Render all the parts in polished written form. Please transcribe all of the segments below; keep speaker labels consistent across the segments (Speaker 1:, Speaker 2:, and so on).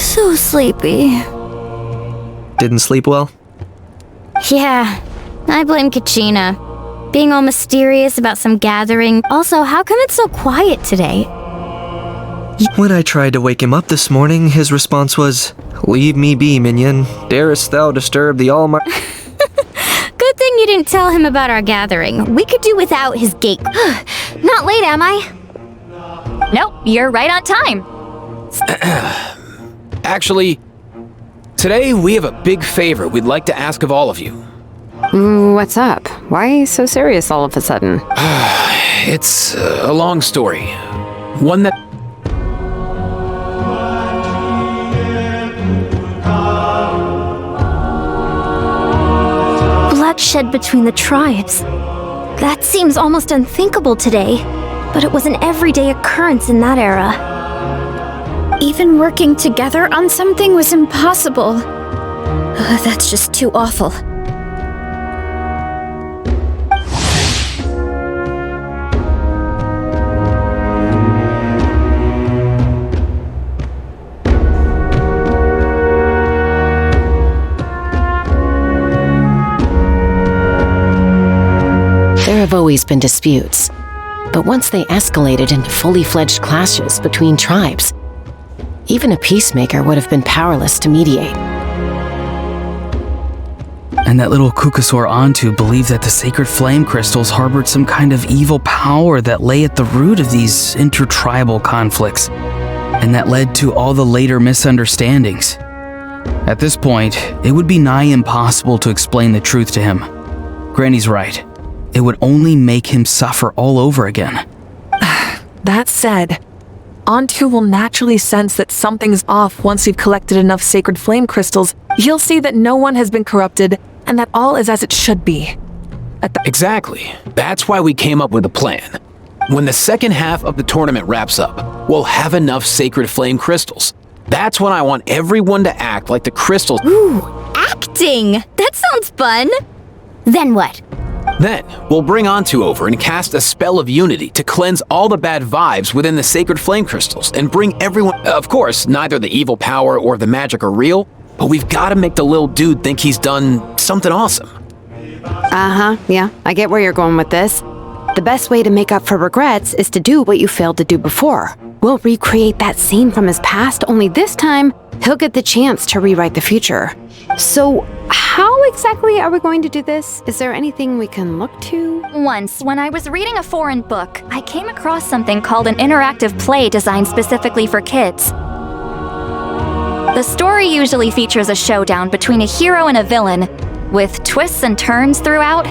Speaker 1: So sleepy.
Speaker 2: Didn't sleep well?
Speaker 1: Yeah, I blame Kachina. Being all mysterious about some gathering. Also, how come it's so quiet today?
Speaker 2: When I tried to wake him up this morning, his response was, "Leave me be, minion. Darest thou disturb the Almighty?"
Speaker 1: Good thing you didn't tell him about our gathering. We could do without his gate. Not late, am I?
Speaker 3: Nope, you're right on time.
Speaker 4: Actually, today we have a big favor we'd like to ask of all of you.
Speaker 5: What's up? Why are you so serious all of a sudden?
Speaker 4: It's a long story. One that...
Speaker 1: Bloodshed between the tribes. That seems almost unthinkable today, but it was an everyday occurrence in that era. Even working together on something was impossible. That's just too awful.
Speaker 6: There have always been disputes, but once they escalated into fully fledged clashes between tribes, even a peacemaker would have been powerless to mediate.
Speaker 7: And that little Kukasaur Antu believed that the sacred flame crystals harbored some kind of evil power that lay at the root of these intertribal conflicts, and that led to all the later misunderstandings. At this point, it would be nigh impossible to explain the truth to him. Granny's right. It would only make him suffer all over again.
Speaker 8: That said, Antu will naturally sense that something's off once you've collected enough sacred flame crystals. He'll see that no one has been corrupted, and that all is as it should be.
Speaker 4: Exactly. That's why we came up with a plan. When the second half of the tournament wraps up, we'll have enough sacred flame crystals. That's when I want everyone to act like the crystals.
Speaker 1: Ooh, acting! That sounds fun! Then what?
Speaker 4: Then, we'll bring Antu over and cast a spell of unity to cleanse all the bad vibes within the sacred flame crystals and bring everyone... Of course, neither the evil power or the magic are real, but we've got to make the little dude think he's done something awesome.
Speaker 5: Yeah, I get where you're going with this. The best way to make up for regrets is to do what you failed to do before. We'll recreate that scene from his past, only this time, he'll get the chance to rewrite the future. So, how exactly are we going to do this? Is there anything we can look to?
Speaker 3: Once, when I was reading a foreign book, I came across something called an interactive play designed specifically for kids. The story usually features a showdown between a hero and a villain, with twists and turns throughout.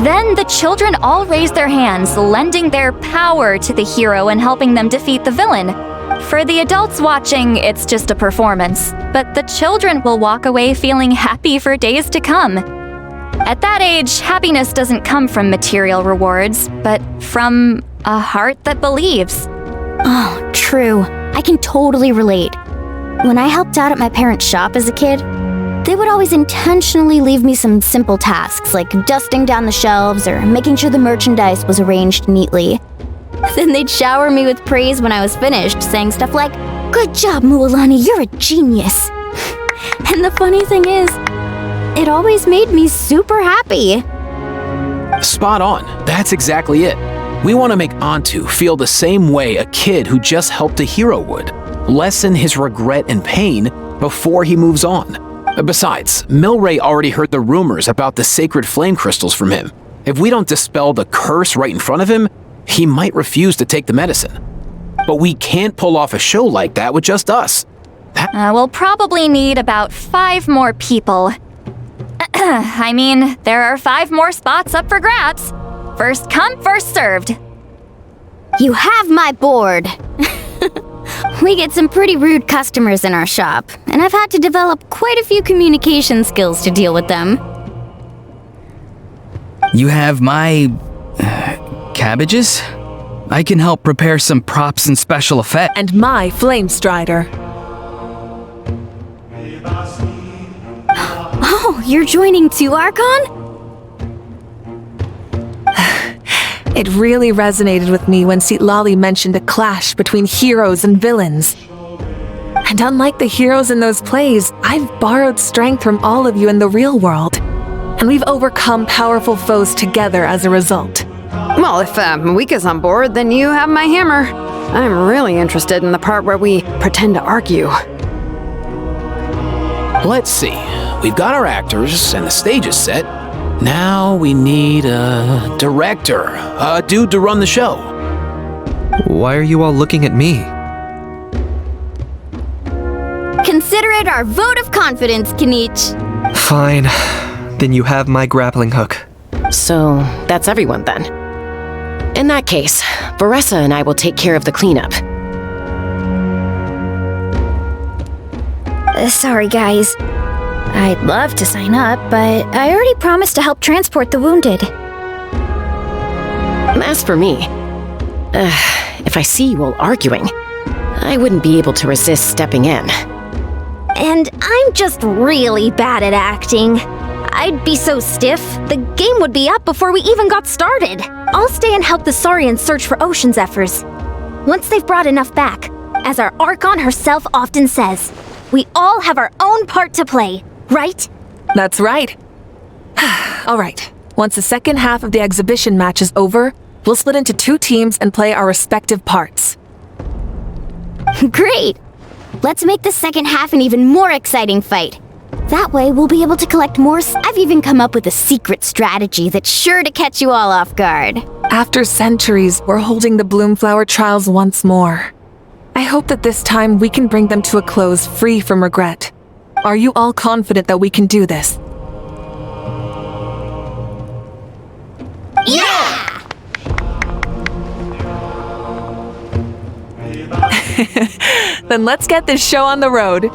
Speaker 3: Then the children all raise their hands, lending their power to the hero and helping them defeat the villain. For the adults watching, it's just a performance, but the children will walk away feeling happy for days to come. At that age, happiness doesn't come from material rewards, but from a heart that believes.
Speaker 1: Oh, true. I can totally relate. When I helped out at my parents' shop as a kid, they would always intentionally leave me some simple tasks like dusting down the shelves or making sure the merchandise was arranged neatly. Then they'd shower me with praise when I was finished, saying stuff like, "Good job, Mualani, you're a genius." And the funny thing is, it always made me super happy.
Speaker 4: Spot on. That's exactly it. We want to make Antu feel the same way a kid who just helped a hero would. Lessen his regret and pain before he moves on. Besides, Milray already heard the rumors about the sacred flame crystals from him. If we don't dispel the curse right in front of him, he might refuse to take the medicine. But we can't pull off a show like that with just us.
Speaker 3: We'll probably need about 5 more people. I mean, there are 5 more spots up for grabs. First come, first served.
Speaker 1: You have my board. We get some pretty rude customers in our shop, and I've had to develop quite a few communication skills to deal with them.
Speaker 7: You have my... cabbages? I can help prepare some props and special effects.
Speaker 8: And my flame strider.
Speaker 1: Oh, you're joining too, Archon?
Speaker 8: It really resonated with me when Citlali mentioned a clash between heroes and villains. And unlike the heroes in those plays, I've borrowed strength from all of you in the real world. And we've overcome powerful foes together as a result.
Speaker 5: Well, if Mawika's on board, then you have my hammer. I'm really interested in the part where we pretend to argue.
Speaker 4: Let's see. We've got our actors and the stage is set. Now we need a director, a dude to run the show.
Speaker 2: Why are you all looking at me?
Speaker 1: Consider it our vote of confidence, Kanich.
Speaker 2: Fine. Then you have my grappling hook.
Speaker 6: So, that's everyone then. In that case, Varessa and I will take care of the cleanup.
Speaker 1: Sorry, guys. I'd love to sign up, but I already promised to help transport the wounded.
Speaker 6: As for me, if I see you all arguing, I wouldn't be able to resist stepping in.
Speaker 1: And I'm just really bad at acting. I'd be so stiff, the game would be up before we even got started. I'll stay and help the Saurians search for Ocean Zephyrs. Once they've brought enough back, as our Archon herself often says, we all have our own part to play, right?
Speaker 8: That's right. All right. Once the second half of the exhibition match is over, we'll split into 2 teams and play our respective parts.
Speaker 1: Great! Let's make the second half an even more exciting fight. That way, we'll be able to collect more. I've even come up with a secret strategy that's sure to catch you all off guard.
Speaker 8: After centuries, we're holding the Bloomflower trials once more. I hope that this time we can bring them to a close free from regret. Are you all confident that we can do this?
Speaker 1: Yeah!
Speaker 8: Then let's get this show on the road.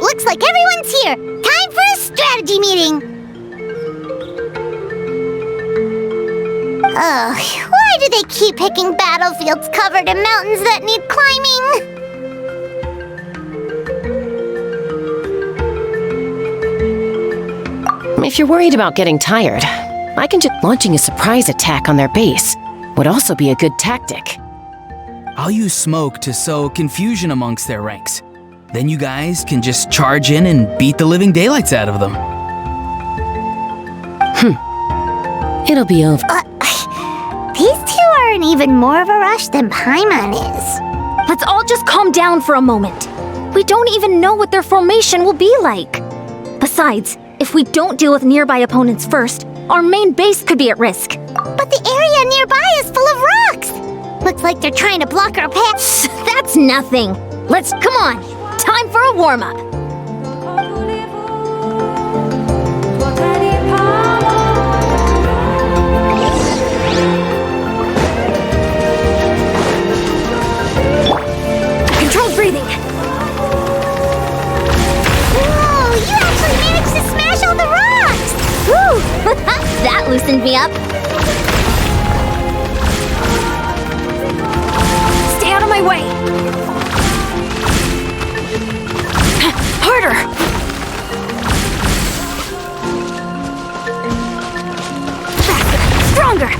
Speaker 9: Looks like everyone's here. Time for a strategy meeting. Ugh, why do they keep picking battlefields covered in mountains that need climbing?
Speaker 6: If you're worried about getting tired, I can just launching a surprise attack on their base would also be a good tactic.
Speaker 7: I'll use smoke to sow confusion amongst their ranks. Then you guys can just charge in and beat the living daylights out of them.
Speaker 6: It'll be over.
Speaker 9: These 2 are in even more of a rush than Paimon is.
Speaker 1: Let's all just calm down for a moment. We don't even know what their formation will be like. Besides, if we don't deal with nearby opponents first, our main base could be at risk.
Speaker 9: But the area nearby is full of rocks. Looks like they're trying to block our path.
Speaker 1: That's nothing. Come on. Time for a warm-up. Controlled breathing.
Speaker 9: Whoa, you actually managed to smash all the rocks!
Speaker 1: Woo! That loosened me up. Stay out of my way. Harder. Faster. Stronger.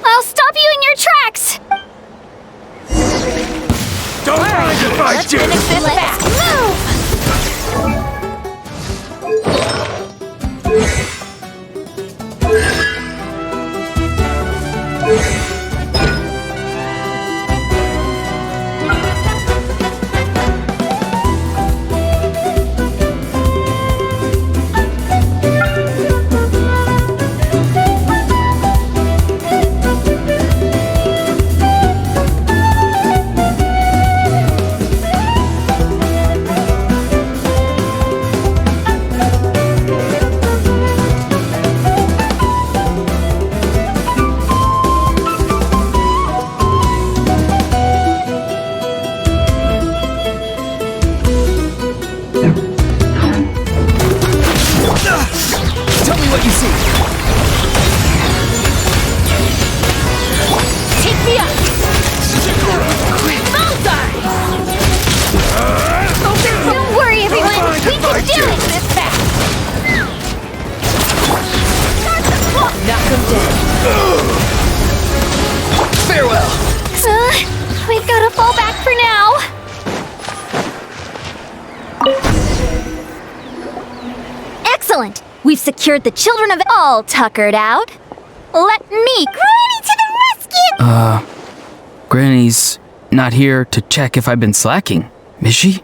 Speaker 1: I'll stop you in your tracks.
Speaker 10: Don't mind if I do!
Speaker 1: Let's move.
Speaker 10: Tell me what you see!
Speaker 1: Take me up. Bullseye. Don't worry, everyone. We can do it. This fast.
Speaker 8: Knock him dead.
Speaker 10: Farewell!
Speaker 1: We've got to fall back for now. Excellent. We've secured the children of all tuckered out. Let me
Speaker 9: Granny to the rescue!
Speaker 7: Granny's not here to check if I've been slacking, is she?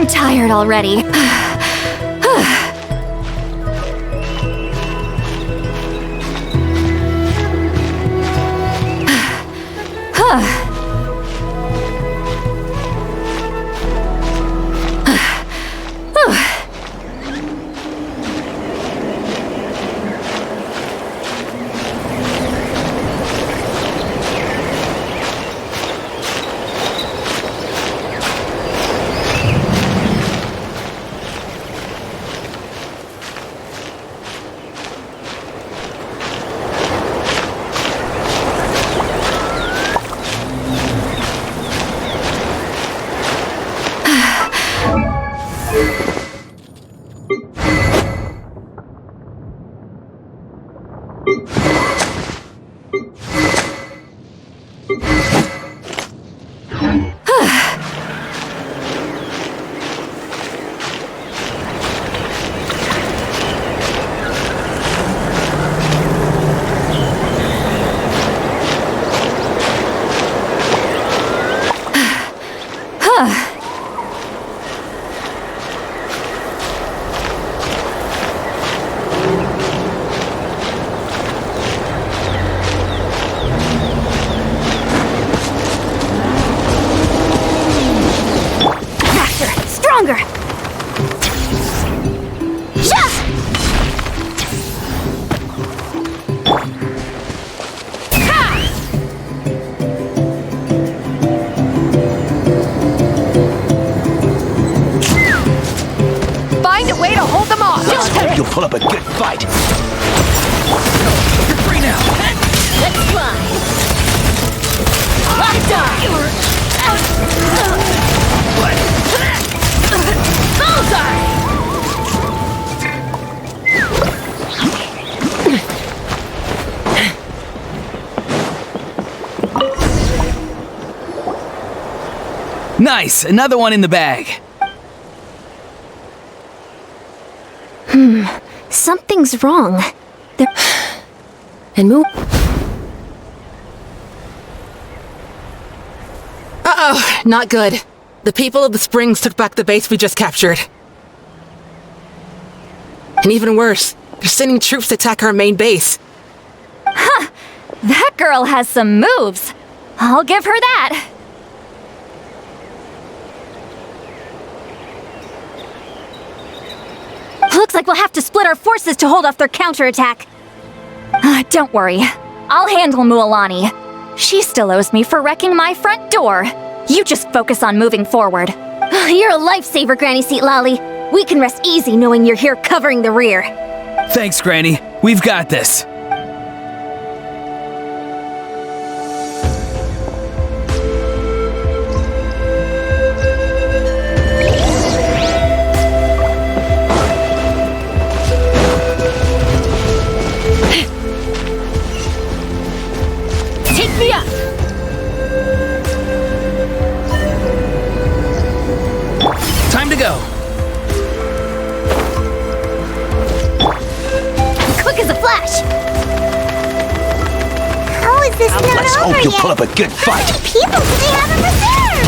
Speaker 3: tired already.
Speaker 10: put up a good fight.
Speaker 7: You're free now.
Speaker 11: Let's fly. Bullseye!
Speaker 7: Nice, another one in the bag.
Speaker 1: Something's wrong.
Speaker 6: And move.
Speaker 12: Uh-oh, not good. The people of the Springs took back the base we just captured. And even worse, they're sending troops to attack our main base.
Speaker 3: That girl has some moves. I'll give her that. Looks like we'll have to split our forces to hold off their counterattack. Don't worry. I'll handle Mualani. She still owes me for wrecking my front door. You just focus on moving forward.
Speaker 1: You're a lifesaver, Granny Seat Lolly. We can rest easy knowing you're here covering the rear.
Speaker 7: Thanks, Granny. We've got this.
Speaker 11: Take me up!
Speaker 7: Time to go.
Speaker 1: Quick as a flash.
Speaker 9: How is this
Speaker 10: Now
Speaker 9: not
Speaker 10: let's
Speaker 9: over
Speaker 10: hope you
Speaker 9: yet?
Speaker 10: put up a good fight.
Speaker 9: How many people do they have in reserve?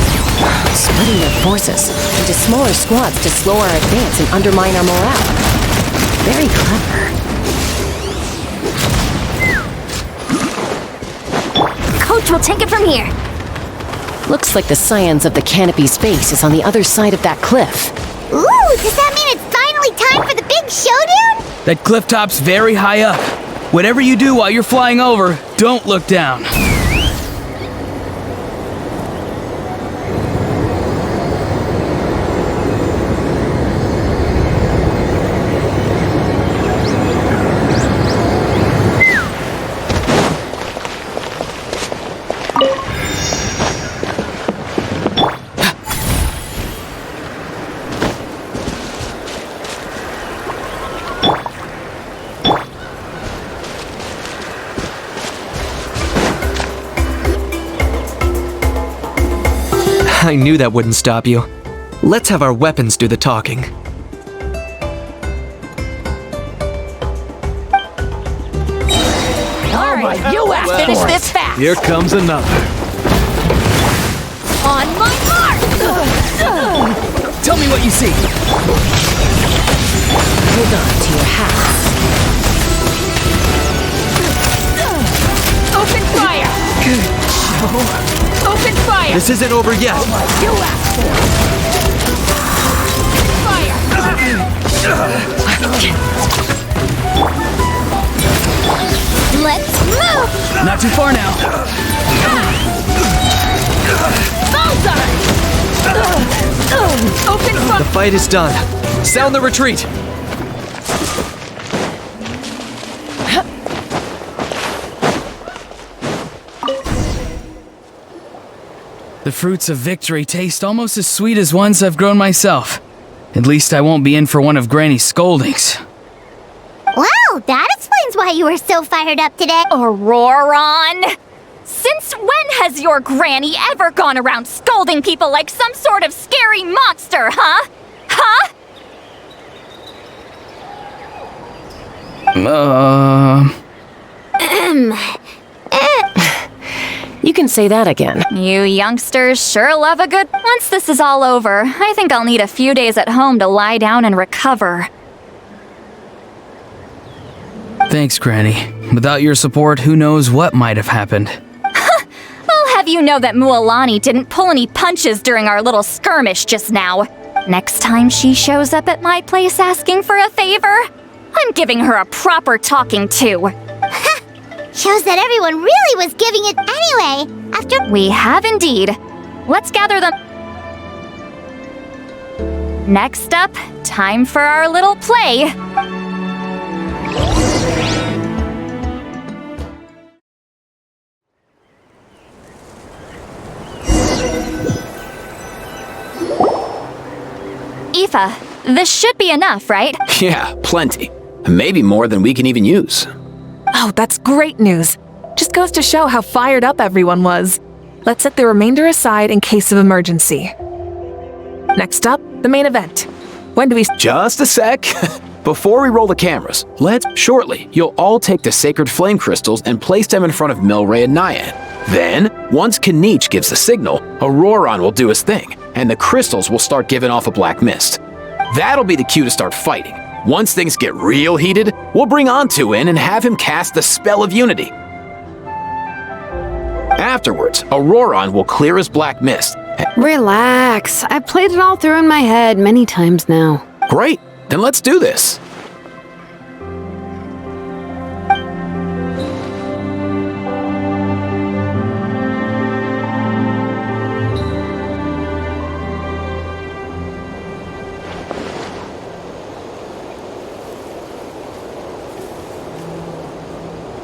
Speaker 6: Splitting their forces into smaller squads to slow our advance and undermine our morale. Very clever.
Speaker 1: Coach will take it from here.
Speaker 6: Looks like the scions of the canopy's base is on the other side of that cliff.
Speaker 9: Ooh, does that mean it's finally time for the big showdown?
Speaker 7: That cliff top's very high up. Whatever you do while you're flying over, don't look down.
Speaker 2: I knew that wouldn't stop you. Let's have our weapons do the talking.
Speaker 11: All right, you asked finish this fast!
Speaker 10: Here comes another.
Speaker 11: On my mark!
Speaker 7: Tell me what you see.
Speaker 6: Hold on to your hats.
Speaker 11: Open fire! Open fire!
Speaker 2: This isn't over yet.
Speaker 11: You asked for it!
Speaker 1: Let's move!
Speaker 7: Not too far now.
Speaker 11: Bullseye! Open fire!
Speaker 2: The fight is done. Sound the retreat.
Speaker 7: The fruits of victory taste almost as sweet as ones I've grown myself. At least I won't be in for one of Granny's scoldings.
Speaker 9: Wow, that explains why you were so fired up today.
Speaker 3: Auroron! Since when has your granny ever gone around scolding people like some sort of scary monster, huh? Huh?
Speaker 6: You can say that again.
Speaker 3: You youngsters sure love a good... Once this is all over, I think I'll need a few days at home to lie down and recover.
Speaker 7: Thanks, Granny. Without your support, who knows what might have happened.
Speaker 3: I'll have you know that Mualani didn't pull any punches during our little skirmish just now. Next time she shows up at my place asking for a favor, I'm giving her a proper talking to.
Speaker 9: Shows that everyone really was giving it anyway. After
Speaker 3: We have indeed. Let's gather them. Next up, time for our little play. Aoife, this should be enough, right?
Speaker 4: Yeah, plenty. Maybe more than we can even use.
Speaker 8: Oh, that's great news. Just goes to show how fired up everyone was. Let's set the remainder aside in case of emergency. Next up, the main event. When do we...
Speaker 4: Just a sec. Before we roll the cameras, shortly, you'll all take the sacred flame crystals and place them in front of Milray and Nyan. Then, once Kanich gives the signal, Auroron will do his thing, and the crystals will start giving off a black mist. That'll be the cue to start fighting. Once things get real heated, we'll bring Antu in and have him cast the spell of unity. Afterwards, Auroron will clear his black mist.
Speaker 5: Relax. I've played it all through in my head many times now.
Speaker 4: Great, then let's do this.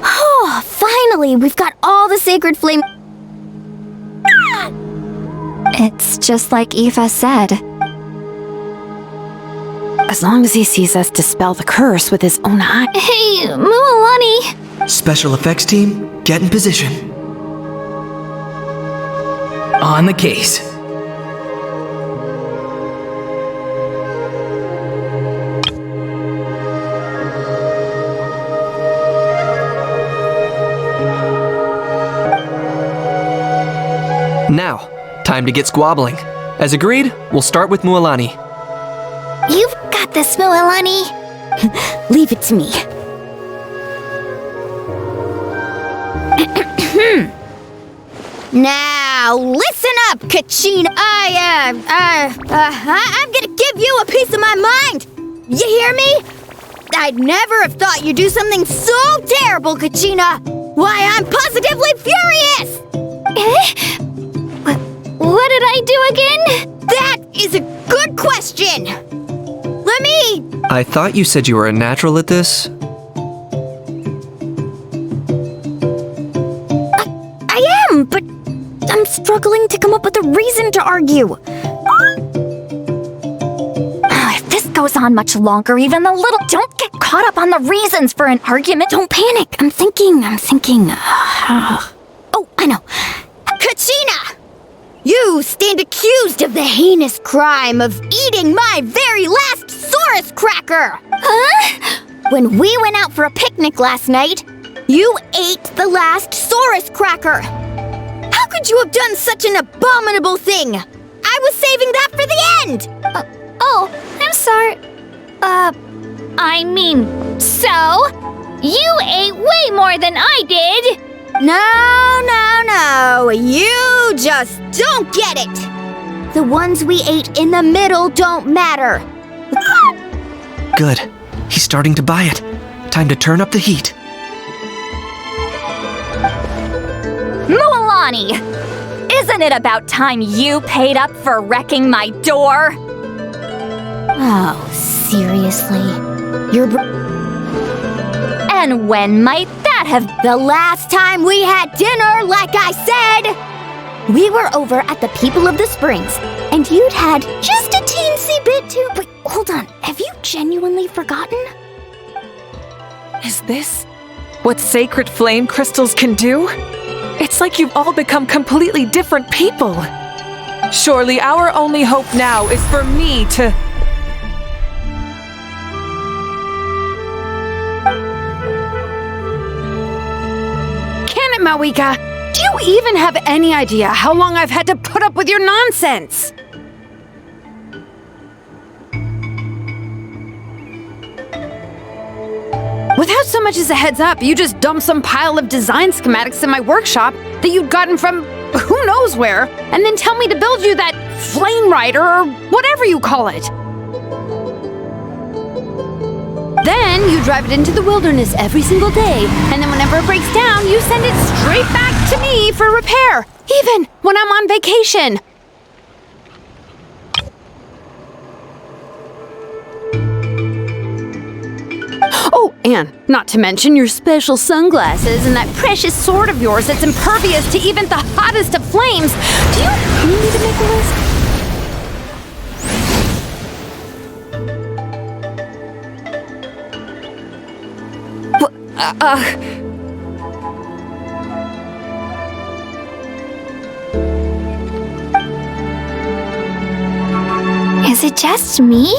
Speaker 9: Oh, finally, we've got all the sacred flame.
Speaker 3: It's just like Aoife said.
Speaker 5: As long as he sees us dispel the curse with his own eye.
Speaker 9: Hey, Mualani!
Speaker 2: Special effects team, get in position.
Speaker 7: On the case.
Speaker 2: Now, time to get squabbling. As agreed, we'll start with Mualani.
Speaker 9: You've got this, Mualani. Leave it to me. Now, listen up, Kachina. I'm gonna give you a piece of my mind. You hear me? I'd never have thought you'd do something so terrible, Kachina. Why, I'm positively furious! What did I do again? That is a good question. Let me...
Speaker 2: I thought you said you were a natural at this.
Speaker 9: I am, but I'm struggling to come up with a reason to argue.
Speaker 3: If this goes on much longer, even the little... Don't get caught up on the reasons for an argument.
Speaker 9: Don't panic. I'm thinking. Oh, I know. Kachina! You stand accused of the heinous crime of eating my very last Saurus cracker! Huh? When we went out for a picnic last night, you ate the last Saurus cracker! How could you have done such an abominable thing? I was saving that for the end!
Speaker 1: Oh, I'm sorry. I mean, so? You ate way more than I did!
Speaker 9: No. You just don't get it! The ones we ate in the middle don't matter.
Speaker 2: Good. He's starting to buy it. Time to turn up the heat.
Speaker 3: Mualani! Isn't it about time you paid up for wrecking my door?
Speaker 9: Oh, seriously?
Speaker 3: And when might that have...
Speaker 9: The last time we had dinner, like I said! We were over at the People of the Springs, and you'd had just a teensy bit too... But hold on, have you genuinely forgotten?
Speaker 8: Is this what sacred flame crystals can do? It's like you've all become completely different people. Surely our only hope now is for me to...
Speaker 5: Mawika, do you even have any idea how long I've had to put up with your nonsense? Without so much as a heads up, you just dumped some pile of design schematics in my workshop that you'd gotten from who knows where, and then tell me to build you that flame rider or whatever you call it. Then you drive it into the wilderness every single day, and then whenever it breaks down, you send it straight back to me for repair, even when I'm on vacation. Oh, and not to mention your special sunglasses and that precious sword of yours that's impervious to even the hottest of flames. Do you need me to make a list?
Speaker 1: Is it just me?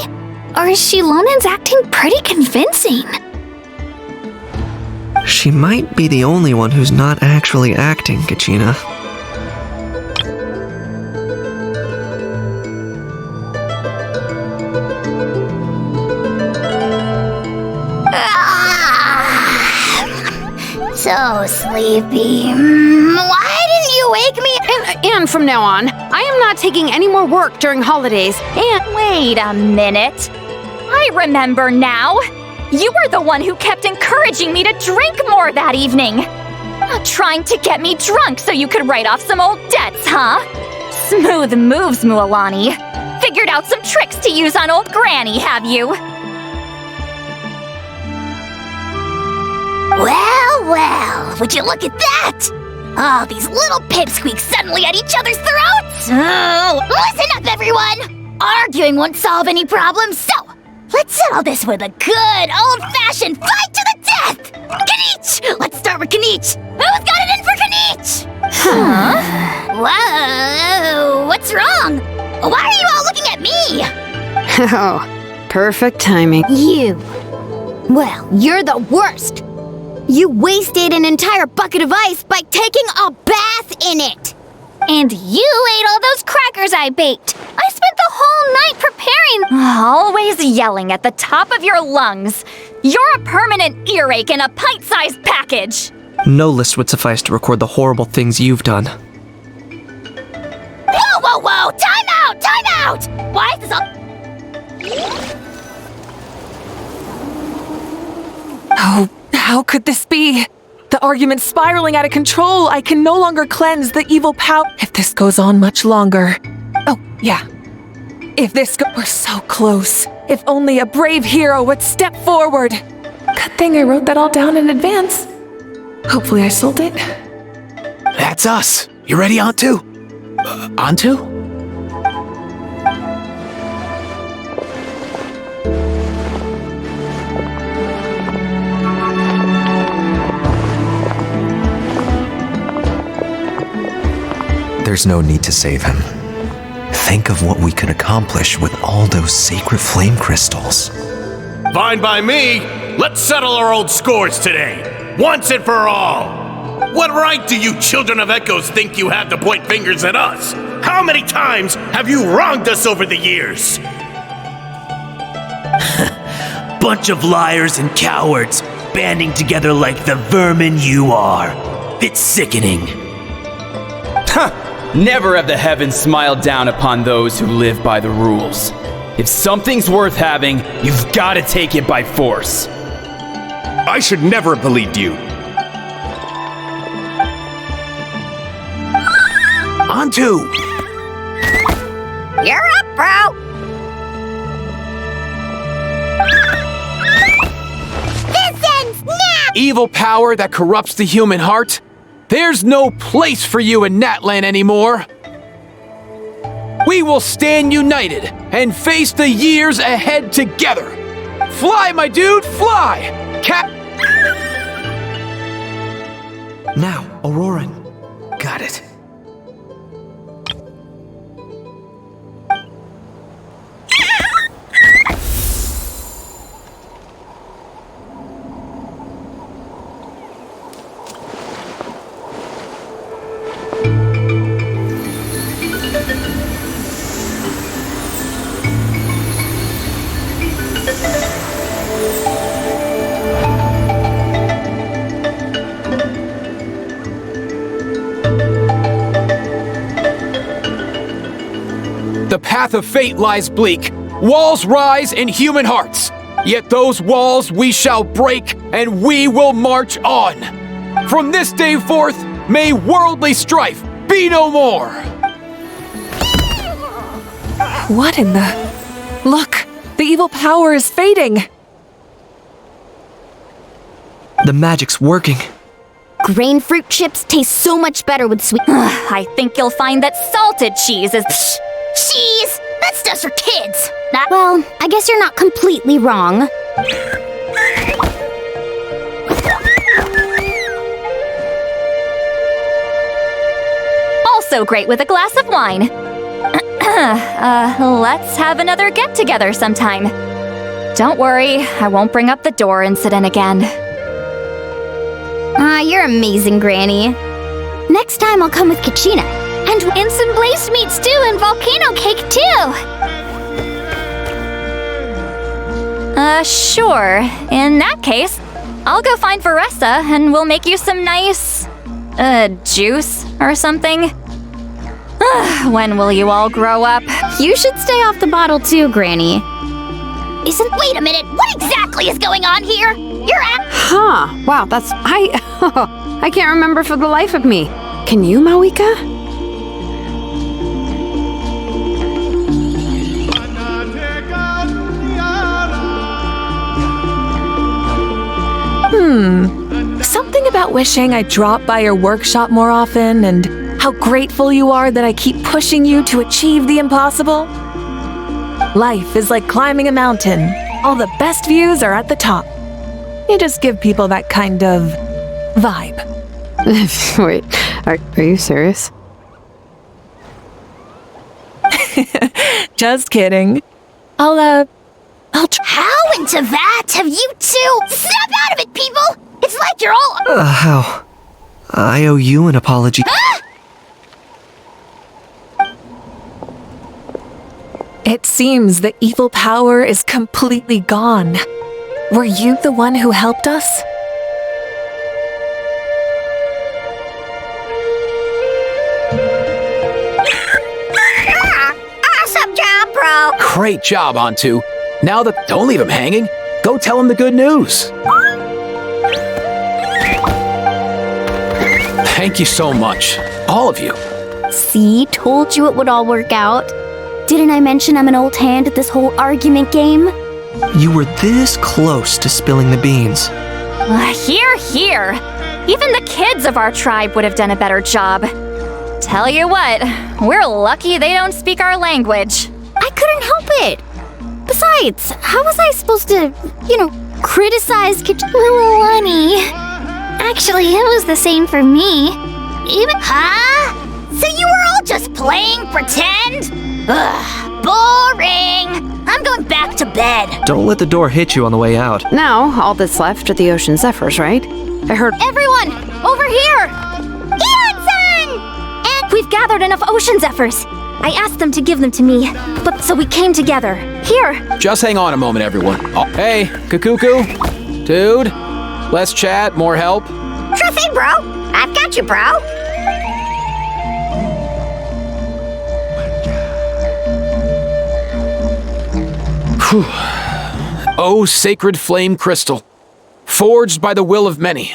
Speaker 1: Or is Shilonen's acting pretty convincing?
Speaker 2: She might be the only one who's not actually acting, Kachina.
Speaker 9: So sleepy. Why didn't you wake me?
Speaker 5: And from now on, I am not taking any more work during holidays. And
Speaker 3: Wait a minute. I remember now. You were the one who kept encouraging me to drink more that evening. Trying to get me drunk so you could write off some old debts, huh? Smooth moves, Mualani. Figured out some tricks to use on old Granny, have you?
Speaker 9: Well, would you look at that? Oh, these little pipsqueaks suddenly at each other's throats. Oh, listen up, everyone. Arguing won't solve any problems, so let's settle this with a good old-fashioned fight to the death. Kanich! Let's start with Kanich. Who's got it in for Kanich? Huh? Whoa, what's wrong? Why are you all looking at me?
Speaker 5: oh, perfect timing.
Speaker 9: You. Well, you're the worst. You wasted an entire bucket of ice by taking a bath in it.
Speaker 1: And you ate all those crackers I baked. I spent the whole night preparing.
Speaker 3: Always yelling at the top of your lungs. You're a permanent earache in a pint-sized package.
Speaker 2: No list would suffice to record the horrible things you've done.
Speaker 9: Whoa! Time out! Why is this all...
Speaker 8: Oh, how could this be? The argument's spiraling out of control. I can no longer cleanse the evil power if this goes on much longer. Oh, yeah. We're so close. If only a brave hero would step forward. Good thing I wrote that all down in advance. Hopefully I sold it.
Speaker 4: That's us. You ready, Antu? Antu?
Speaker 13: There's no need to save him. Think of what we could accomplish with all those sacred flame crystals.
Speaker 10: Fine by me. Let's settle our old scores today. Once and for all. What right do you children of Echoes think you have to point fingers at us? How many times have you wronged us over the years?
Speaker 14: Bunch of liars and cowards banding together like the vermin you are. It's sickening.
Speaker 15: Never have the heavens smiled down upon those who live by the rules. If something's worth having, you've got to take it by force.
Speaker 10: I should never have believed you.
Speaker 4: Antu!
Speaker 9: You're up, bro! This ends now!
Speaker 4: Evil power that corrupts the human heart? There's no place for you in Natlan anymore. We will stand united and face the years ahead together. Fly, my dude, fly!
Speaker 2: Now, Auroran. Got it.
Speaker 4: The path of fate lies bleak. Walls rise in human hearts. Yet those walls we shall break, and we will march on. From this day forth, may worldly strife be no more.
Speaker 8: What in the... Look, the evil power is fading.
Speaker 2: The magic's working.
Speaker 9: Grain fruit chips taste so much better with sweet...
Speaker 3: I think you'll find that salted cheese is...
Speaker 9: Cheese! That's just for kids! Well, I guess you're not completely wrong.
Speaker 3: also great with a glass of wine. Let's have another get-together sometime. Don't worry, I won't bring up the door incident again.
Speaker 9: You're amazing, Granny. Next time I'll come with Kachina. And some glazed meat stew and volcano cake, too!
Speaker 3: Sure. In that case, I'll go find Varessa and we'll make you some nice... juice or something. When will you all grow up?
Speaker 9: You should stay off the bottle too, Granny. Wait a minute, what exactly is going on here? You're at...
Speaker 5: Huh. Wow, that's... I can't remember for the life of me. Can you, Mawika?
Speaker 8: Something about wishing I dropped by your workshop more often and how grateful you are that I keep pushing you to achieve the impossible. Life is like climbing a mountain. All the best views are at the top. You just give people that kind of vibe.
Speaker 5: Wait, are you serious?
Speaker 8: Just kidding. I'll
Speaker 9: How into that have you two? Snap out of it, people! It's like you're all...
Speaker 2: How? I owe you an apology.
Speaker 8: It seems the evil power is completely gone. Were you the one who helped us?
Speaker 9: Awesome job, bro!
Speaker 4: Great job, Antu. Now don't leave him hanging. Go tell him the good news. Thank you so much. All of you.
Speaker 9: See, told you it would all work out. Didn't I mention I'm an old hand at this whole argument game?
Speaker 2: You were this close to spilling the beans.
Speaker 3: Here. Even the kids of our tribe would have done a better job. Tell you what, we're lucky they don't speak our language.
Speaker 9: I couldn't help it. Besides, how was I supposed to, criticize Lilani? Actually, it was the same for me. Huh? So you were all just playing pretend? Ugh, boring! I'm going back to bed.
Speaker 2: Don't let the door hit you on the way out.
Speaker 5: Now, all that's left are the Ocean Zephyrs, right? I heard...
Speaker 9: Everyone, over here! Ian-san! And
Speaker 3: we've gathered enough Ocean Zephyrs. I asked them to give them to me, but so we came together. Here.
Speaker 4: Just hang on a moment, everyone. Oh, hey, Kakuku. Dude, less chat, more help.
Speaker 9: Sure thing, bro. I've got you, bro.
Speaker 4: Oh, sacred flame crystal, forged by the will of many.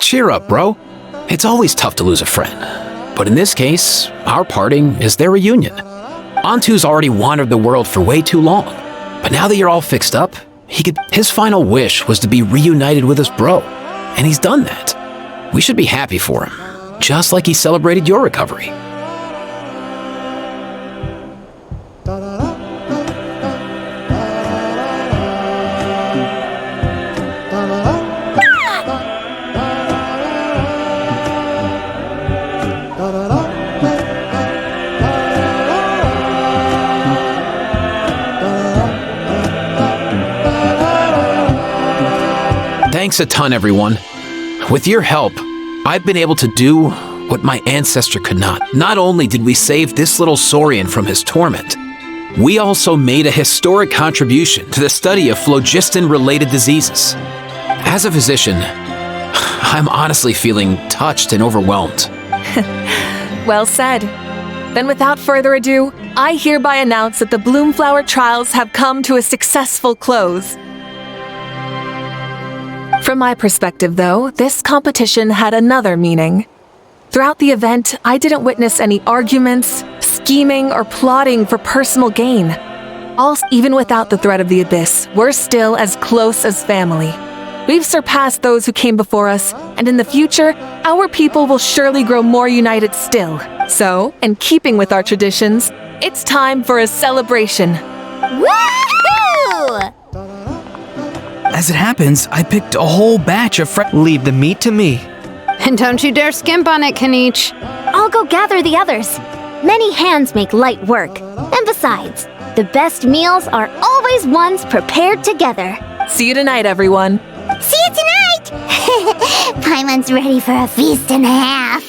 Speaker 4: Cheer up, bro. It's always tough to lose a friend. But in this case, our parting is their reunion. Antu's already wandered the world for way too long. But now that you're all fixed up, his final wish was to be reunited with his bro. And he's done that. We should be happy for him, just like he celebrated your recovery. Thanks a ton, everyone. With your help, I've been able to do what my ancestor could not. Not only did we save this little Saurian from his torment, we also made a historic contribution to the study of phlogiston-related diseases. As a physician, I'm honestly feeling touched and overwhelmed.
Speaker 8: Well said. Then without further ado, I hereby announce that the Bloomflower trials have come to a successful close. From my perspective, though, this competition had another meaning. Throughout the event, I didn't witness any arguments, scheming, or plotting for personal gain. All, even without the threat of the abyss, we're still as close as family. We've surpassed those who came before us, and in the future, our people will surely grow more united still. So, in keeping with our traditions, it's time for a celebration.
Speaker 9: Woohoo!
Speaker 7: As it happens, I picked a whole batch of
Speaker 2: Leave the meat to me.
Speaker 5: And don't you dare skimp on it, Kanich.
Speaker 1: I'll go gather the others. Many hands make light work. And besides, the best meals are always ones prepared together.
Speaker 8: See you tonight, everyone.
Speaker 9: See you tonight! Paimon's ready for a feast and a half.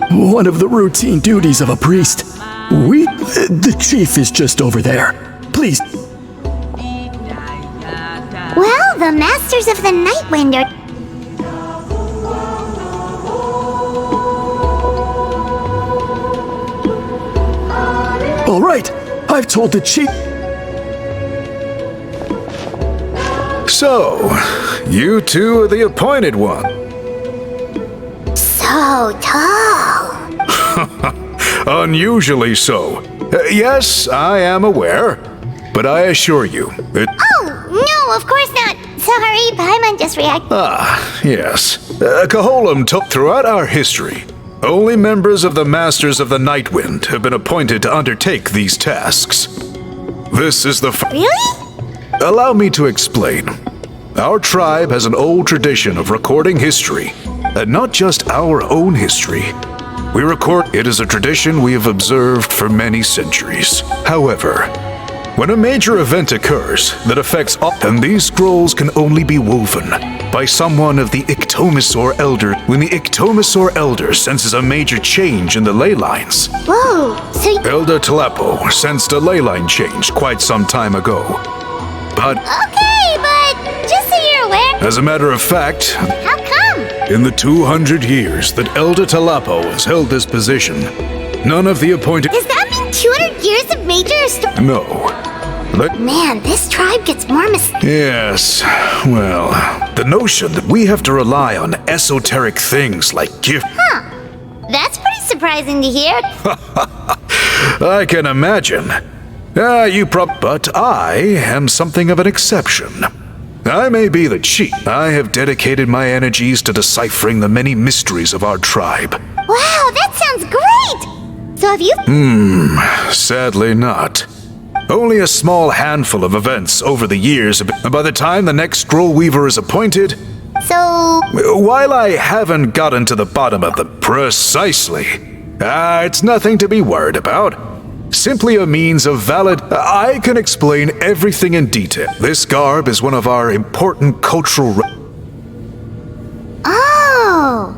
Speaker 16: One of the routine duties of a priest. The chief is just over there. Please.
Speaker 9: Well, the Masters of the Night Wind are...
Speaker 16: All right, I've told the chief.
Speaker 17: So, you two are the appointed one.
Speaker 9: So tall.
Speaker 17: Unusually so. Yes, I am aware, but I assure you, it...
Speaker 9: Oh, no, of course not. Sorry, Paimon just reacted.
Speaker 17: Ah, yes. Kaholam took throughout our history. Only members of the Masters of the Night Wind have been appointed to undertake these tasks. This is the...
Speaker 9: Really?
Speaker 17: Allow me to explain. Our tribe has an old tradition of recording history, and not just our own history, We record it is a tradition we have observed for many centuries. However, when a major event occurs that affects all, and these scrolls can only be woven by someone of the Ictomosaur Elder. When the Ictomosaur Elder senses a major change in the ley lines.
Speaker 9: Whoa, so
Speaker 17: Elder Telepo sensed a ley line change quite some time ago. But
Speaker 9: okay, but just so you're aware.
Speaker 17: As a matter of fact,
Speaker 9: How come?
Speaker 17: in the 200 years that Elder Telepo has held this position, none of the appointed...
Speaker 9: Does that mean 200 years of major
Speaker 17: No.
Speaker 9: Man, this tribe gets more
Speaker 17: Yes, well, the notion that we have to rely on esoteric things like gift...
Speaker 9: That's pretty surprising to hear.
Speaker 17: I can imagine. But I am something of an exception. I may be the chief. I have dedicated my energies to deciphering the many mysteries of our tribe.
Speaker 9: Wow, that sounds great! So have you...
Speaker 17: Sadly not. Only a small handful of events over the years, and by the time the next Scroll Weaver is appointed...
Speaker 9: So...
Speaker 17: While I haven't gotten to the bottom of them precisely, it's nothing to be worried about. Simply a means of valid... I can explain everything in detail. This garb is one of our important cultural...
Speaker 9: Oh!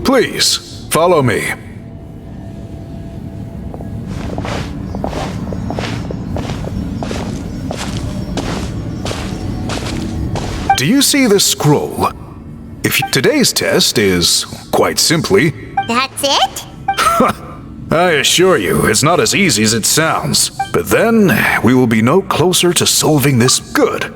Speaker 17: Please, follow me. Do you see this scroll? Today's test is, quite simply...
Speaker 9: That's it?
Speaker 17: I assure you, it's not as easy as it sounds. But then, we will be no closer to solving this. Good.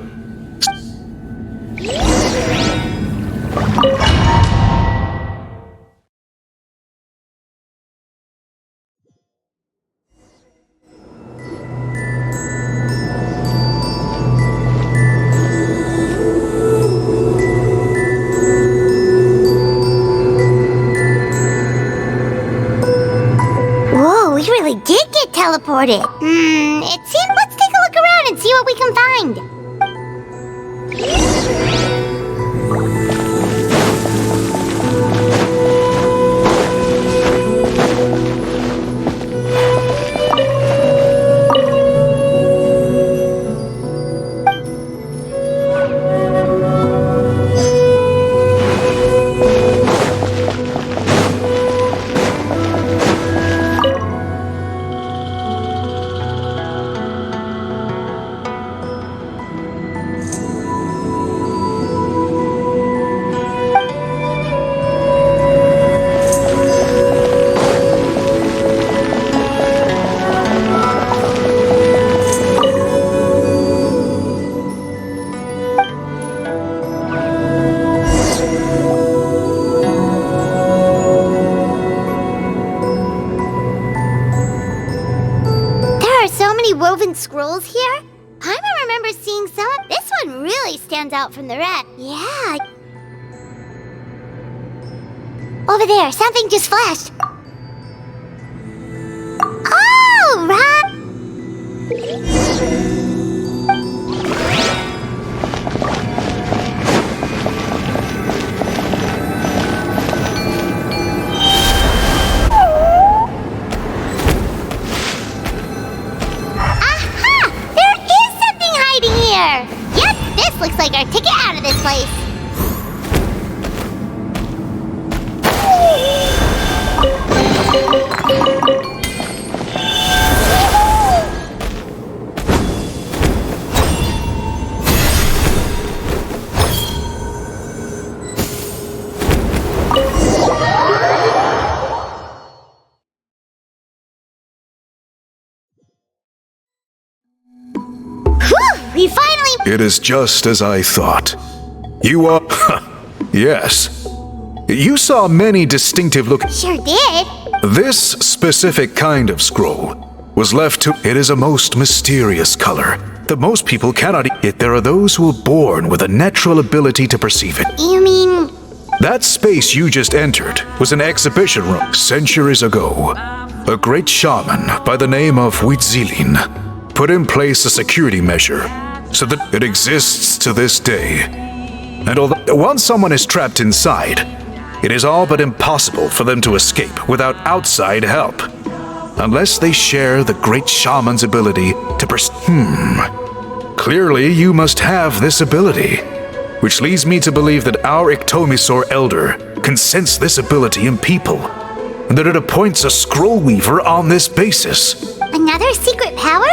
Speaker 9: Teleported. It seems... Let's take a look around and see what we can find. Scrolls here? I remember seeing some. This one really stands out from the rest. Yeah. Over there, something just flashed. Oh, right. Looks like our ticket out of this place. We finally...
Speaker 17: It is just as I thought. You are... Yes. You saw many distinctive look...
Speaker 9: Sure did.
Speaker 17: This specific kind of scroll was left to... It is a most mysterious color that most people cannot... Yet there are those who are born with a natural ability to perceive it.
Speaker 9: You mean...
Speaker 17: That space you just entered was an exhibition room centuries ago. A great shaman by the name of Huitzilin put in place a security measure so that it exists to this day. And although once someone is trapped inside, it is all but impossible for them to escape without outside help. Unless they share the great shaman's ability to Clearly, you must have this ability, which leads me to believe that our Ictomisaur elder can sense this ability in people, and that it appoints a scroll weaver on this basis.
Speaker 9: Another secret power?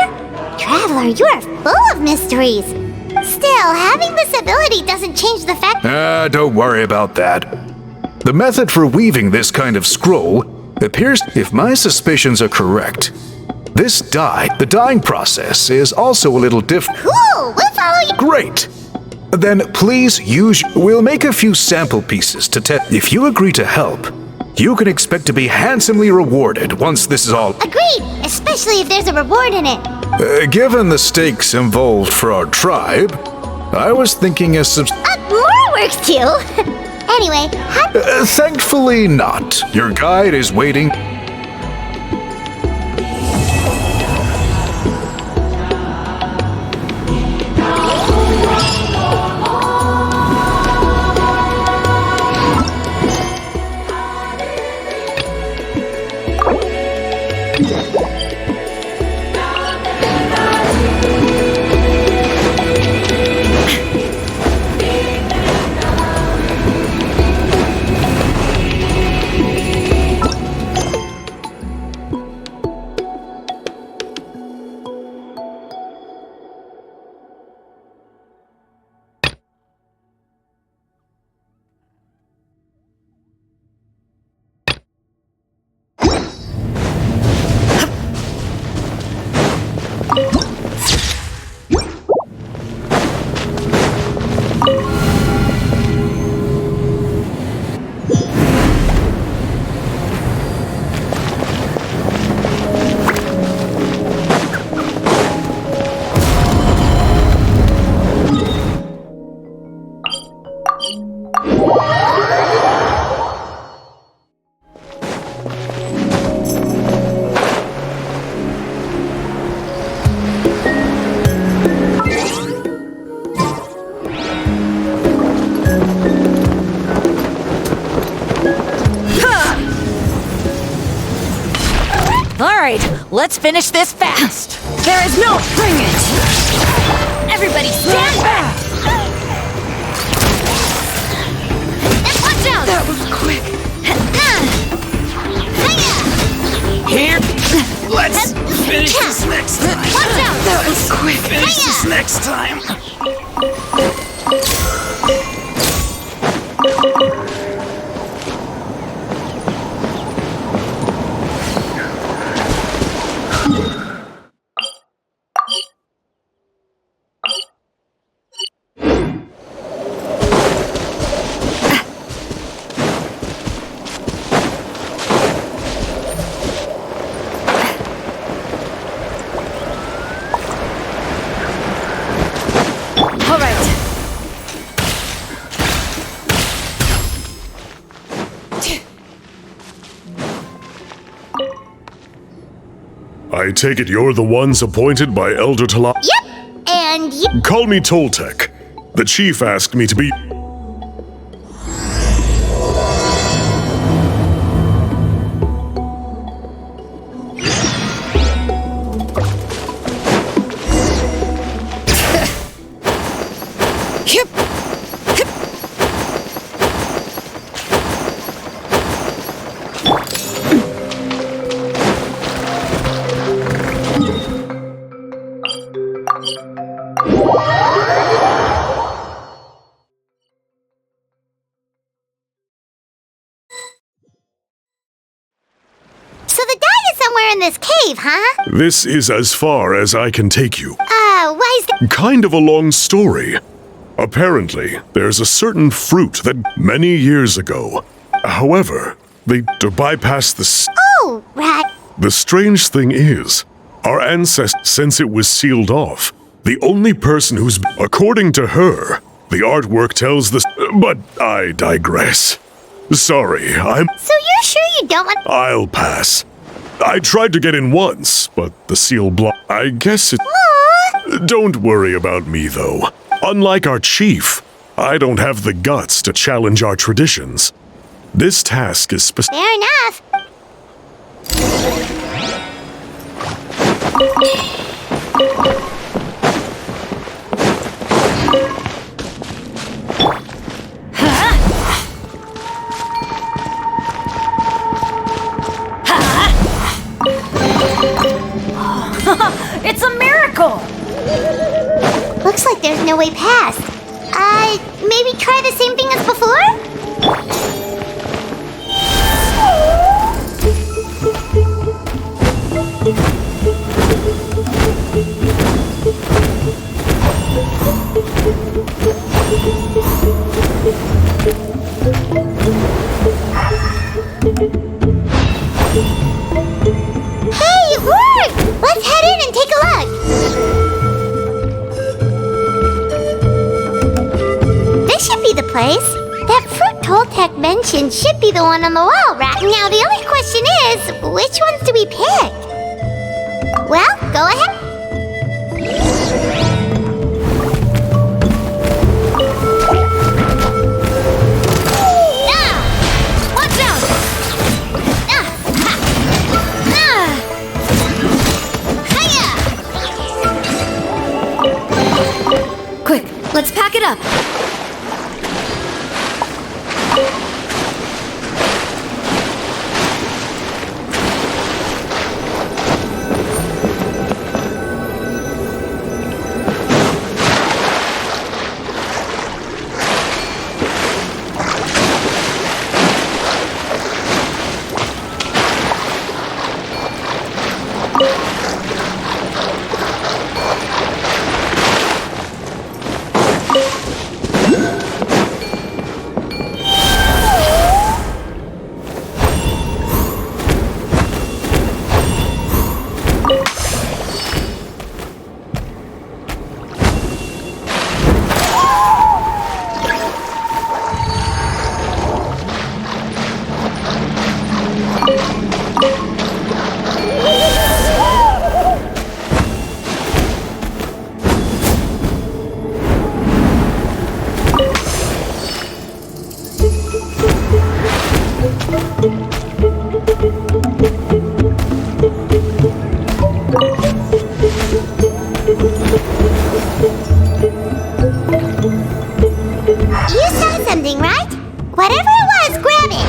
Speaker 9: Traveler, you are full of mysteries. Still, having this ability doesn't change the fact—
Speaker 17: don't worry about that. The method for weaving this kind of scroll appears, if my suspicions are correct, the dyeing process is also a little different.
Speaker 9: Cool, we'll follow you.
Speaker 17: Great. Then please we'll make a few sample pieces to test. If you agree to help, you can expect to be handsomely rewarded once this is all—
Speaker 9: Agreed, especially if there's a reward in it.
Speaker 17: Given the stakes involved for our tribe, I was thinking
Speaker 9: more work too. Anyway,
Speaker 17: thankfully not. Your guide is waiting.
Speaker 11: Let's finish this fast. There is no— Bring it! Everybody stand back! Watch out! That was quick.
Speaker 14: Here! Let's finish this next time.
Speaker 11: Watch out! That was quick.
Speaker 14: Finish this next time.
Speaker 18: I take it you're the ones appointed by Elder Tala—
Speaker 9: Yep, and you—
Speaker 18: Call me Toltec. The chief asked me to be—
Speaker 9: in this cave, huh?
Speaker 18: This is as far as I can take you.
Speaker 9: Why is that?
Speaker 18: Kind of a long story. Apparently, there's a certain fruit that many years ago. However, they bypassed the—
Speaker 9: Oh, right.
Speaker 18: The strange thing is, our ancestors, since it was sealed off, the only person who's— According to her, the artwork tells the— But I digress. Sorry, I'm—
Speaker 9: So you're sure you don't want—
Speaker 18: I'll pass. I tried to get in once, but the seal blocked. I guess it—
Speaker 9: Aww.
Speaker 18: Don't worry about me, though. Unlike our chief, I don't have the guts to challenge our traditions. This task is
Speaker 9: Fair enough.
Speaker 11: It's a miracle!
Speaker 9: Looks like there's no way past. Maybe try the same thing as before? Hey, it worked! Let's head in and take a look. This should be the place. That fruit Toltec mentioned should be the one on the wall, right? Now the only question is, which ones do we pick? Well, go ahead.
Speaker 11: Quick, let's pack it up.
Speaker 9: You saw something, right? Whatever it was, grab it.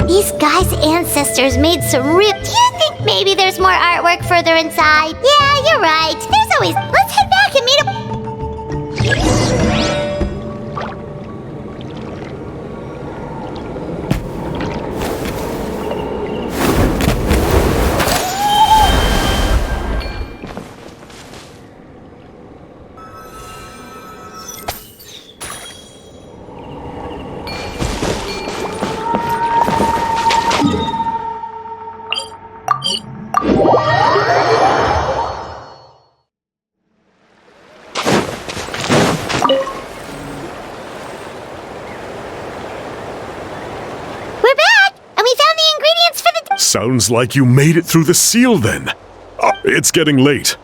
Speaker 9: These guys' ancestors made some real... Do you think maybe there's more artwork further inside? Yeah, you're right. There's always... Let's head back and meet up... We're back! And we found the ingredients for the...
Speaker 18: Sounds like you made it through the seal then. It's getting late.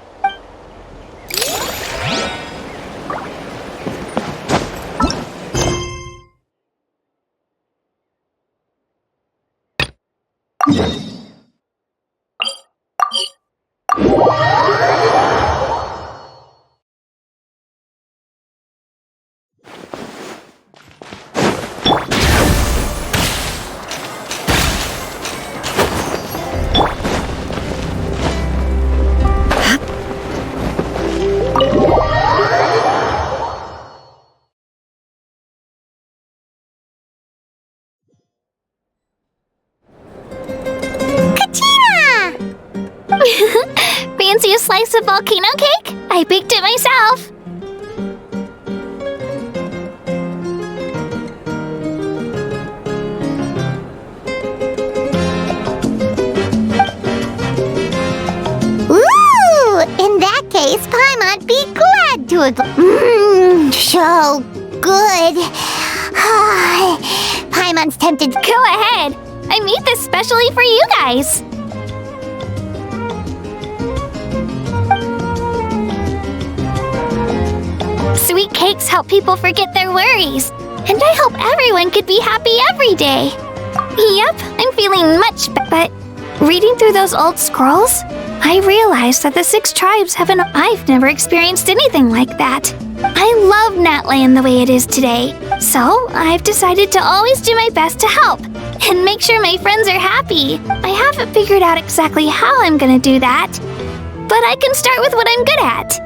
Speaker 1: Fancy a slice of volcano cake? I baked it myself.
Speaker 9: into a... so good. Paimon's tempted.
Speaker 1: Go ahead. I made this specially for you guys. Sweet cakes help people forget their worries. And I hope everyone could be happy every day. Yep, I'm feeling much better. But reading through those old scrolls, I realized that the 6 tribes haven't... I've never experienced anything like that. I love Natland the way it is today. So I've decided to always do my best to help and make sure my friends are happy. I haven't figured out exactly how I'm gonna do that, but I can start with what I'm good at.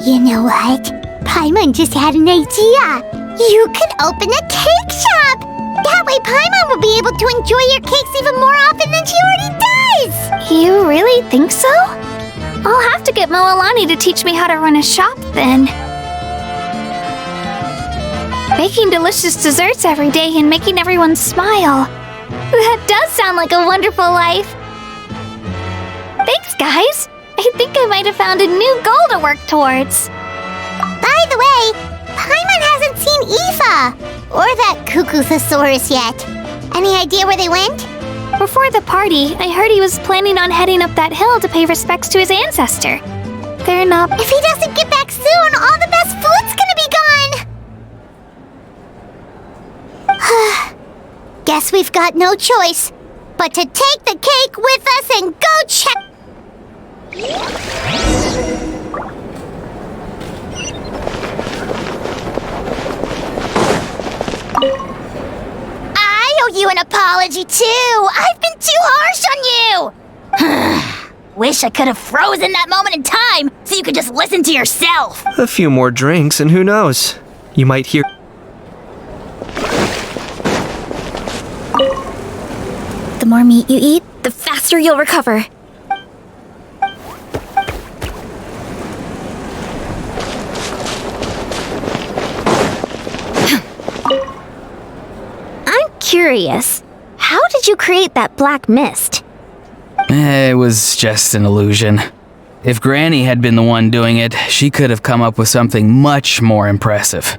Speaker 9: You know what? Paimon just had an idea. You could open a cake shop. That way Paimon will be able to enjoy your cakes even more often than she already does.
Speaker 1: You really think so? I'll have to get Moalani to teach me how to run a shop then. Baking delicious desserts every day and making everyone smile. That does sound like a wonderful life. Thanks, guys. I think I might have found a new goal to work towards.
Speaker 9: By the way, Paimon hasn't seen Aoife or that Cuckoosaurus yet. Any idea where they went?
Speaker 1: Before the party, I heard he was planning on heading up that hill to pay respects to his ancestor. They're not...
Speaker 9: If he doesn't get back soon, all the best food's gonna be gone! Guess we've got no choice but to take the cake with us and go check... I owe you an apology too! I've been too harsh on you! Wish I could have frozen that moment in time so you could just listen to yourself!
Speaker 2: A few more drinks and who knows? You might hear...
Speaker 1: The more meat you eat, the faster you'll recover. I'm curious. How did you create that black mist?
Speaker 7: It was just an illusion. If Granny had been the one doing it, she could have come up with something much more impressive.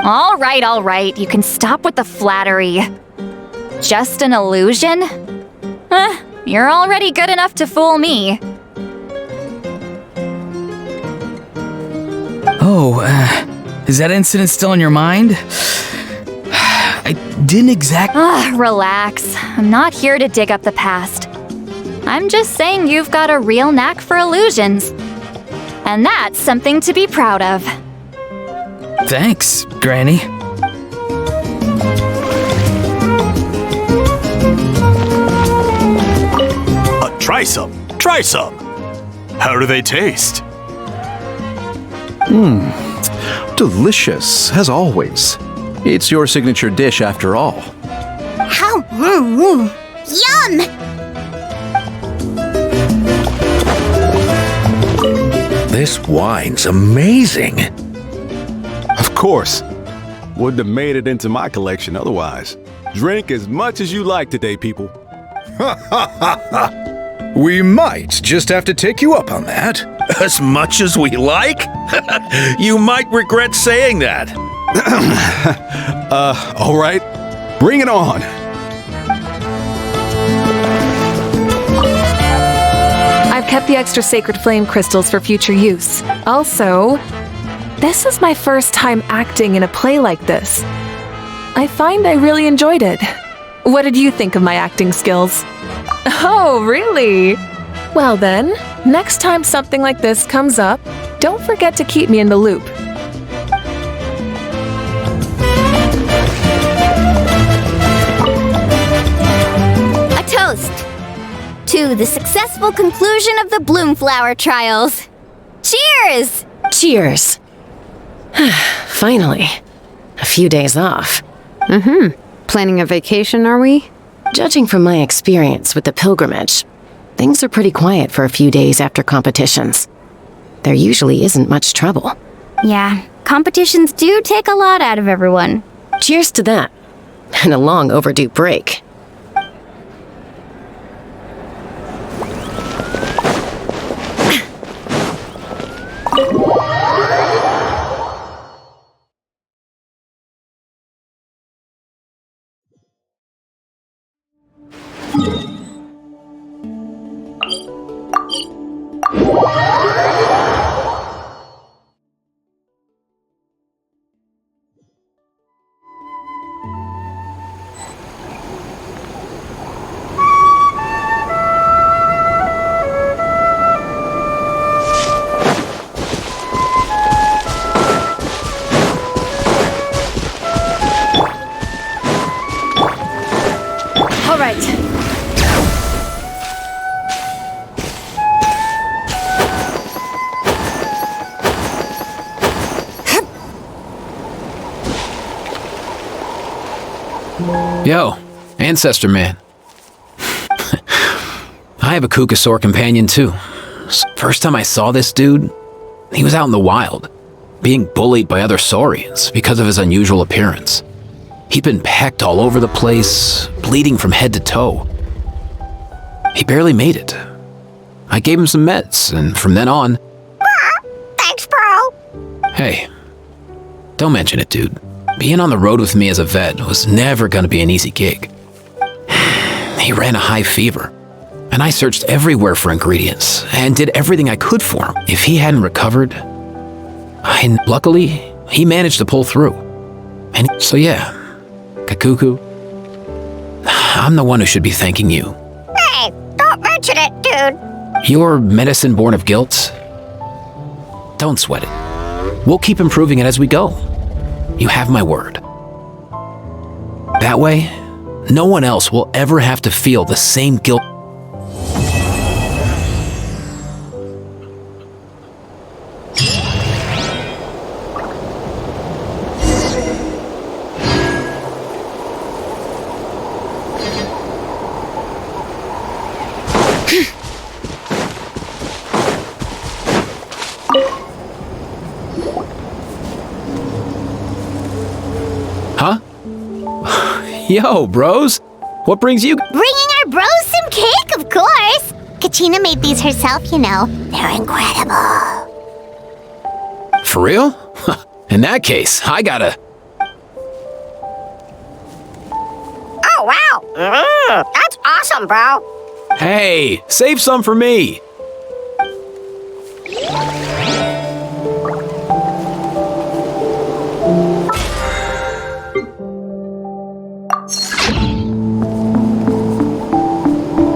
Speaker 3: All right, you can stop with the flattery. Just an illusion? You're already good enough to fool me.
Speaker 7: Oh, is that incident still in your mind? I didn't exactly...
Speaker 3: Relax. I'm not here to dig up the past. I'm just saying you've got a real knack for illusions. And that's something to be proud of.
Speaker 7: Thanks, Granny.
Speaker 14: Try some. Try some. How do they taste?
Speaker 19: Delicious, as always. It's your signature dish after all.
Speaker 9: How? Yum!
Speaker 10: This wine's amazing.
Speaker 20: Of course. Wouldn't have made it into my collection otherwise. Drink as much as you like today, people.
Speaker 10: We might just have to take you up on that. As much as we like? You might regret saying that.
Speaker 20: All right. Bring it on.
Speaker 8: I've kept the extra sacred flame crystals for future use. Also, this is my first time acting in a play like this. I find I really enjoyed it. What did you think of my acting skills? Oh, really? Well then, next time something like this comes up, don't forget to keep me in the loop.
Speaker 9: A toast to the successful conclusion of the Bloomflower trials. Cheers!
Speaker 6: Cheers. Finally. A few days off.
Speaker 5: Planning a vacation, are we?
Speaker 6: Judging from my experience with the pilgrimage, things are pretty quiet for a few days after competitions. There usually isn't much trouble.
Speaker 1: Yeah, competitions do take a lot out of everyone.
Speaker 6: Cheers to that. And a long overdue break.
Speaker 11: All right.
Speaker 4: Yo, Ancestor Man. I have a Kukasaur companion too. First time I saw this dude, he was out in the wild, being bullied by other saurians because of his unusual appearance. He'd been pecked all over the place, bleeding from head to toe. He barely made it. I gave him some meds, and from then on...
Speaker 9: Thanks, bro.
Speaker 4: Hey, don't mention it, dude. Being on the road with me as a vet was never gonna be an easy gig. He ran a high fever, and I searched everywhere for ingredients and did everything I could for him. If he hadn't recovered, luckily, he managed to pull through. And so yeah, Kakuku, I'm the one who should be thanking you.
Speaker 9: Hey, don't mention it, dude.
Speaker 4: Your medicine born of guilt? Don't sweat it. We'll keep improving it as we go. You have my word. That way, no one else will ever have to feel the same guilt. Huh? Yo, bros. What brings you?
Speaker 9: Bringing our bros some cake, of course. Kachina made these herself, you know. They're incredible.
Speaker 4: For real? In that case, I gotta...
Speaker 9: Oh, wow. That's awesome, bro.
Speaker 4: Hey, save some for me.